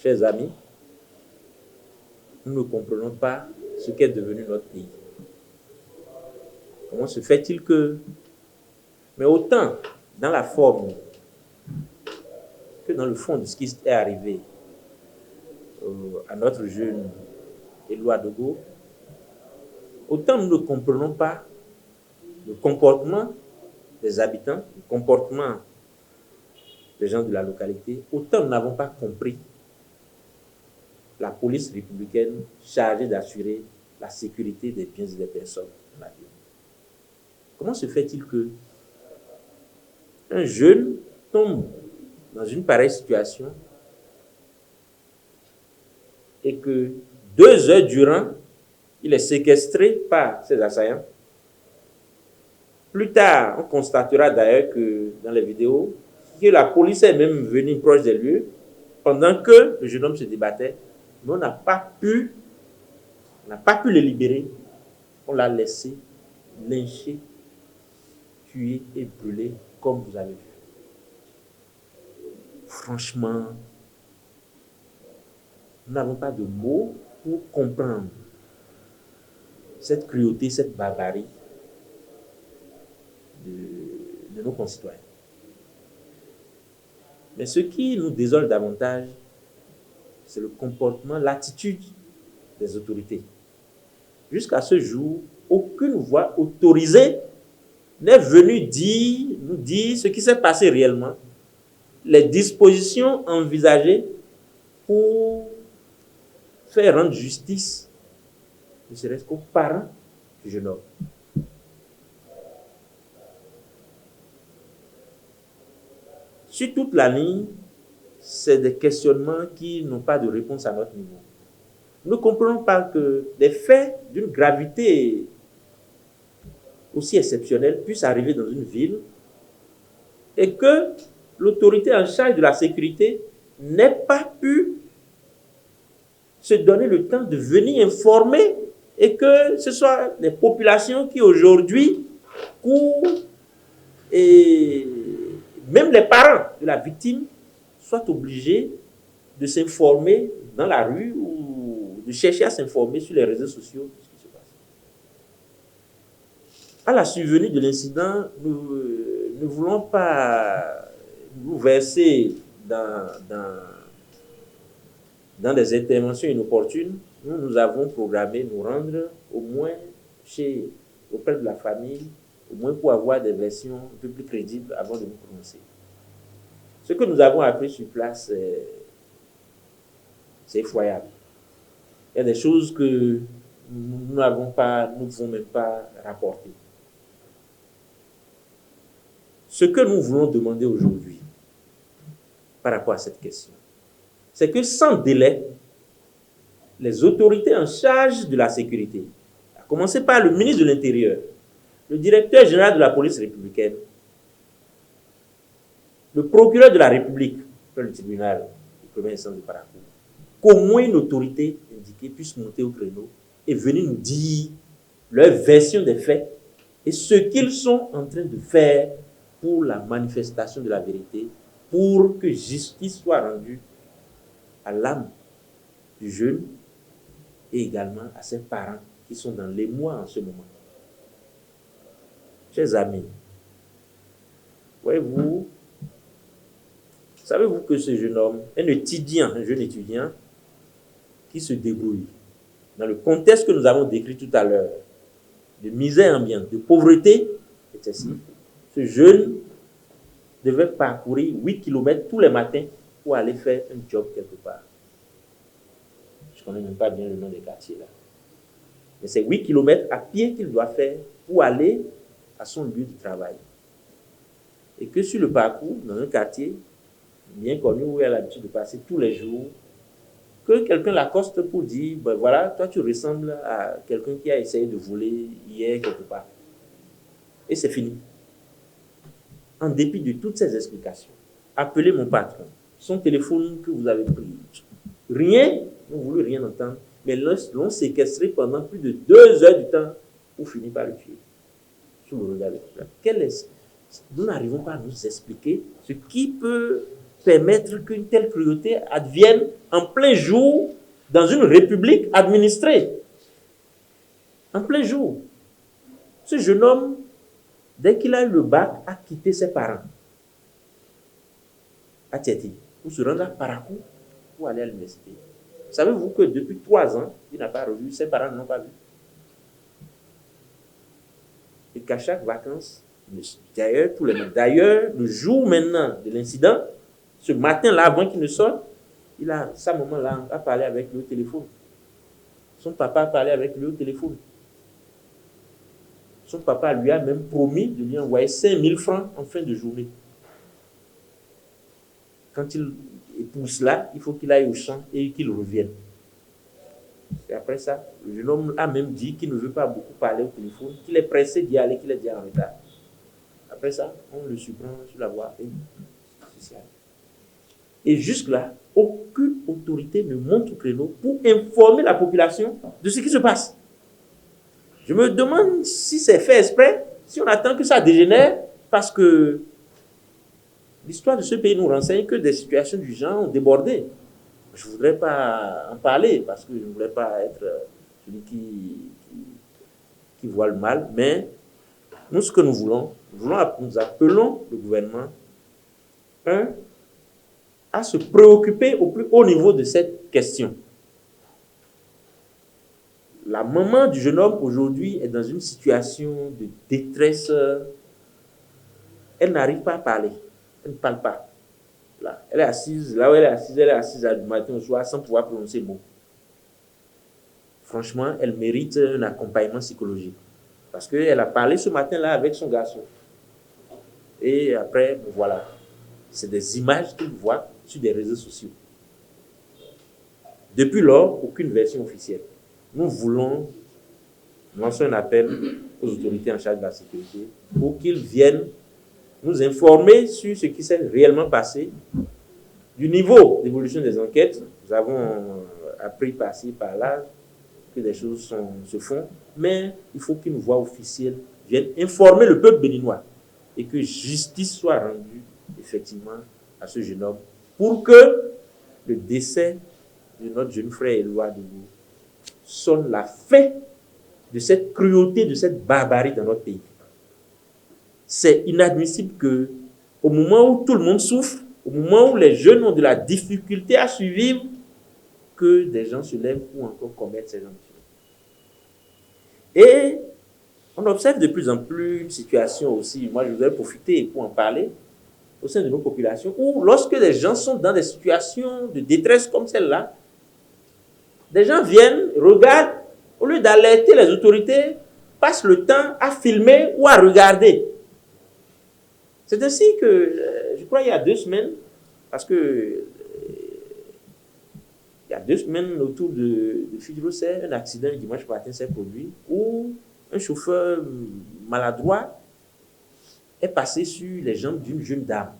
Chers amis, nous ne comprenons pas ce qu'est devenu notre pays. Comment se fait-il que, mais autant dans la forme que dans le fond de ce qui est arrivé à notre jeune Éloi Dogo, autant nous ne comprenons pas le comportement des habitants, le comportement des gens de la localité, autant nous n'avons pas compris la police républicaine chargée d'assurer la sécurité des biens et des personnes dans la ville. Comment se fait-il que un jeune tombe dans une pareille situation et que 2 heures durant, il est séquestré par ses assaillants? Plus tard, on constatera d'ailleurs que dans les vidéos, que la police est même venue proche des lieux pendant que le jeune homme se débattait, mais on n'a pas pu le libérer. On l'a laissé lyncher, tuer et brûler comme vous avez vu. Franchement, nous n'avons pas de mots pour comprendre cette cruauté, cette barbarie de nos concitoyens. Mais ce qui nous désole davantage, c'est le comportement, l'attitude des autorités. Jusqu'à ce jour, aucune voix autorisée n'est venue nous dire ce qui s'est passé réellement, les dispositions envisagées pour faire rendre justice, ne serait-ce qu'aux parents du jeune homme. Sur toute la ligne, c'est des questionnements qui n'ont pas de réponse à notre niveau. Nous ne comprenons pas que des faits d'une gravité aussi exceptionnelle puissent arriver dans une ville et que l'autorité en charge de la sécurité n'ait pas pu se donner le temps de venir informer et que ce soit les populations qui aujourd'hui courent et même les parents de la victime soient obligés de s'informer dans la rue ou de chercher à s'informer sur les réseaux sociaux de ce qui se passe. À la survenue de l'incident, nous ne voulons pas nous verser dans des interventions inopportunes. Nous avons programmé nous rendre au moins auprès de la famille, au moins pour avoir des versions un peu plus crédibles avant de nous prononcer. Ce que nous avons appris sur place, c'est effroyable. Il y a des choses que nous ne pouvons même pas rapporter. Ce que nous voulons demander aujourd'hui par rapport à cette question, c'est que sans délai, les autorités en charge de la sécurité, à commencer par le ministre de l'Intérieur, le directeur général de la police républicaine, le procureur de la République, le tribunal du premier instance de Parakou, qu'au moins une autorité indiquée puisse monter au créneau et venir nous dire leur version des faits et ce qu'ils sont en train de faire pour la manifestation de la vérité, pour que justice soit rendue à l'âme du jeune et également à ses parents qui sont dans l'émoi en ce moment. Chers amis, voyez-vous, savez-vous que ce jeune homme, un jeune étudiant qui se débrouille dans le contexte que nous avons décrit tout à l'heure, de misère ambiante, de pauvreté excessive, ce jeune devait parcourir 8 km tous les matins pour aller faire un job quelque part. Je ne connais même pas bien le nom des quartiers là. Mais c'est 8 km à pied qu'il doit faire pour aller à son lieu de travail. Et que sur le parcours, dans un quartier bien connu où il a l'habitude de passer tous les jours, que quelqu'un l'accoste pour dire, ben voilà, toi tu ressembles à quelqu'un qui a essayé de voler hier quelque part. Et c'est fini. En dépit de toutes ces explications, appelez mon patron, son téléphone que vous avez pris. Rien, on ne voulait rien entendre, mais l'ont séquestré pendant plus de 2 heures du temps pour finir par le tuer. Sous le regard de la. Nous n'arrivons pas à nous expliquer ce qui peut permettre qu'une telle cruauté advienne en plein jour dans une république administrée. En plein jour. Ce jeune homme, dès qu'il a eu le bac, a quitté ses parents à Tieti pour se rendre à Parakou pour aller à l'université. Savez-vous que depuis 3 ans, il n'a pas revu, ses parents ne l'ont pas vu. Et qu'à chaque vacances, d'ailleurs, le jour maintenant de l'incident, ce matin-là, avant qu'il ne sorte, sa maman a parlé avec lui au téléphone. Son papa a parlé avec lui au téléphone. Son papa lui a même promis de lui envoyer 5 000 francs en fin de journée. Quand il épouse là, il faut qu'il aille au champ et qu'il revienne. Et après ça, le jeune homme a même dit qu'il ne veut pas beaucoup parler au téléphone, qu'il est pressé d'y aller, qu'il est déjà en retard. Après ça, on le surprend sur la voie sociale. Et jusque-là, aucune autorité ne monte au créneau pour informer la population de ce qui se passe. Je me demande si c'est fait exprès, si on attend que ça dégénère, parce que l'histoire de ce pays nous renseigne que des situations du genre ont débordé. Je ne voudrais pas en parler, parce que je ne voudrais pas être celui qui voit le mal, mais nous, ce que nous appelons le gouvernement, à se préoccuper au plus haut niveau de cette question. La maman du jeune homme aujourd'hui est dans une situation de détresse. Elle n'arrive pas à parler. Elle ne parle pas. Là, elle est assise, là où elle est assise du matin au soir sans pouvoir prononcer le mot. Franchement, elle mérite un accompagnement psychologique. Parce qu'elle a parlé ce matin-là avec son garçon. Et après, voilà. C'est des images qu'il voit sur des réseaux sociaux. Depuis lors, aucune version officielle. Nous voulons lancer un appel aux autorités en charge de la sécurité pour qu'ils viennent nous informer sur ce qui s'est réellement passé, du niveau d'évolution des enquêtes. Nous avons appris par-ci, par-là, que des choses se font, mais il faut qu'une voix officielle vienne informer le peuple béninois et que justice soit rendue effectivement à ce jeune homme pour que le décès de notre jeune frère Éloi Debout sonne la fin de cette cruauté, de cette barbarie dans notre pays. C'est inadmissible que, au moment où tout le monde souffre, au moment où les jeunes ont de la difficulté à survivre, que des gens se lèvent pour encore commettre ces gens de choses. Et on observe de plus en plus une situation aussi, moi je voudrais profiter pour en parler, au sein de nos populations, où lorsque les gens sont dans des situations de détresse comme celle-là, des gens viennent, regardent, au lieu d'alerter les autorités, passent le temps à filmer ou à regarder. C'est ainsi que, je crois, il y a 2 semaines, parce que il y a 2 semaines autour de Fidrosset, un accident le dimanche matin s'est produit où un chauffeur maladroit est passé sur les jambes d'une jeune dame.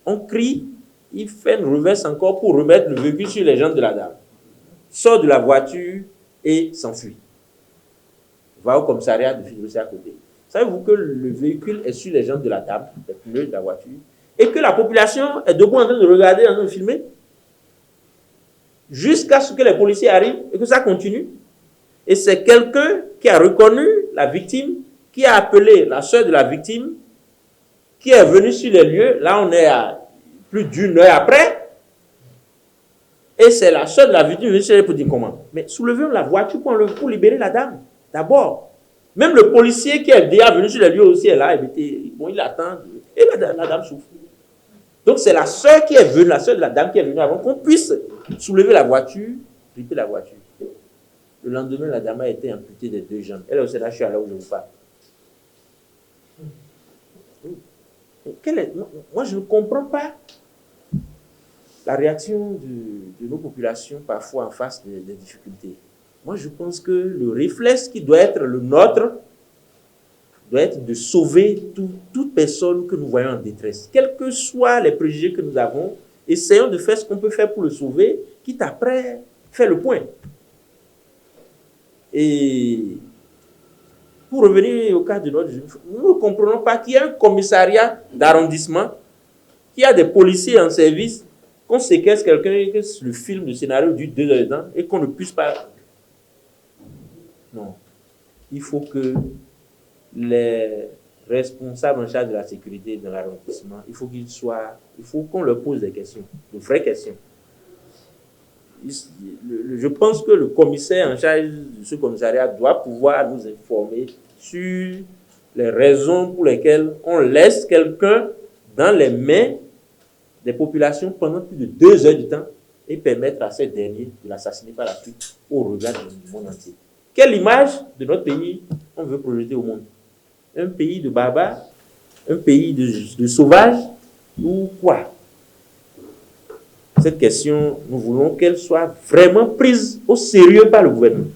On crie, il fait une reverse encore pour remettre le véhicule sur les jambes de la dame. Sort de la voiture et s'enfuit. Va au commissariat de Fidrosset à côté. Savez-vous que le véhicule est sur les jambes de la dame, les pneus de la voiture, et que la population est debout en train de regarder, en train de filmer, jusqu'à ce que les policiers arrivent et que ça continue. Et c'est quelqu'un qui a reconnu la victime, qui a appelé la sœur de la victime, qui est venu sur les lieux. Là, on est à plus d'1 heure après. Et c'est la sœur de la victime qui est venue pour dire comment. Mais soulevons la voiture pour libérer la dame, d'abord. Même le policier qui est déjà venu sur les lieux aussi est là. Il attend. Et la dame souffre. Donc, c'est la sœur qui est venue, la sœur de la dame qui est venue avant qu'on puisse soulever la voiture, flipper la voiture. Le lendemain, la dame a été amputée des 2 jambes. Elle est au CNH, là où je vous parle. Moi, je ne comprends pas la réaction de nos populations parfois en face des difficultés. Moi, je pense que le réflexe qui doit être le nôtre doit être de sauver toute personne que nous voyons en détresse. Quels que soient les préjugés que nous avons, essayons de faire ce qu'on peut faire pour le sauver, quitte après faire le point. Et pour revenir au cas de notre jeune frère, nous ne comprenons pas qu'il y a un commissariat d'arrondissement qu'il y a des policiers en service, qu'on séquestre quelqu'un et que le film, le scénario dure 2 heures de temps et qu'on ne puisse pas... Non. Il faut que les responsables en charge de la sécurité dans l'arrondissement, il faut qu'on leur pose des questions, de vraies questions. Je pense que le commissaire en charge de ce commissariat doit pouvoir nous informer sur les raisons pour lesquelles on laisse quelqu'un dans les mains des populations pendant plus de 2 heures du temps et permettre à ces derniers de l'assassiner par la suite au regard du monde entier. Quelle image de notre pays on veut projeter au monde? Un pays de barbares? Un pays de sauvages? Ou quoi? Cette question, nous voulons qu'elle soit vraiment prise au sérieux par le gouvernement.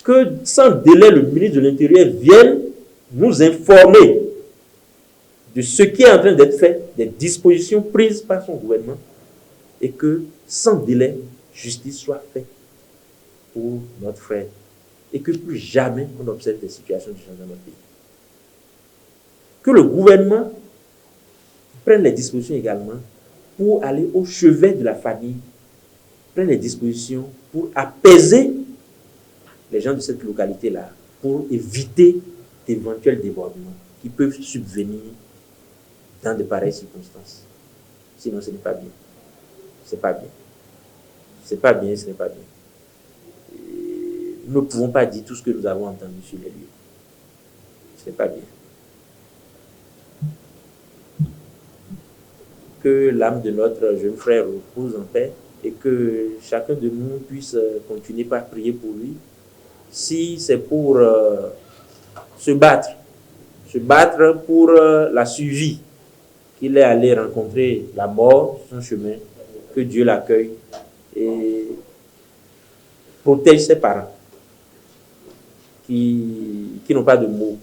Que sans délai, le ministre de l'Intérieur vienne nous informer de ce qui est en train d'être fait, des dispositions prises par son gouvernement, et que sans délai, justice soit faite pour notre frère. Et que plus jamais on observe des situations de genre dans notre pays. Que le gouvernement prenne les dispositions également pour aller au chevet de la famille, prenne les dispositions pour apaiser les gens de cette localité-là, pour éviter d'éventuels débordements qui peuvent subvenir dans de pareilles circonstances. Sinon, ce n'est pas bien. C'est pas bien. C'est pas bien, ce n'est pas bien. Et nous ne pouvons pas dire tout ce que nous avons entendu sur les lieux. Ce n'est pas bien. Que l'âme de notre jeune frère repose en paix et que chacun de nous puisse continuer par prier pour lui. Si c'est pour se battre pour la survie, qu'il est allé rencontrer la mort, son chemin, que Dieu l'accueille et protège ses parents qui n'ont pas de mots.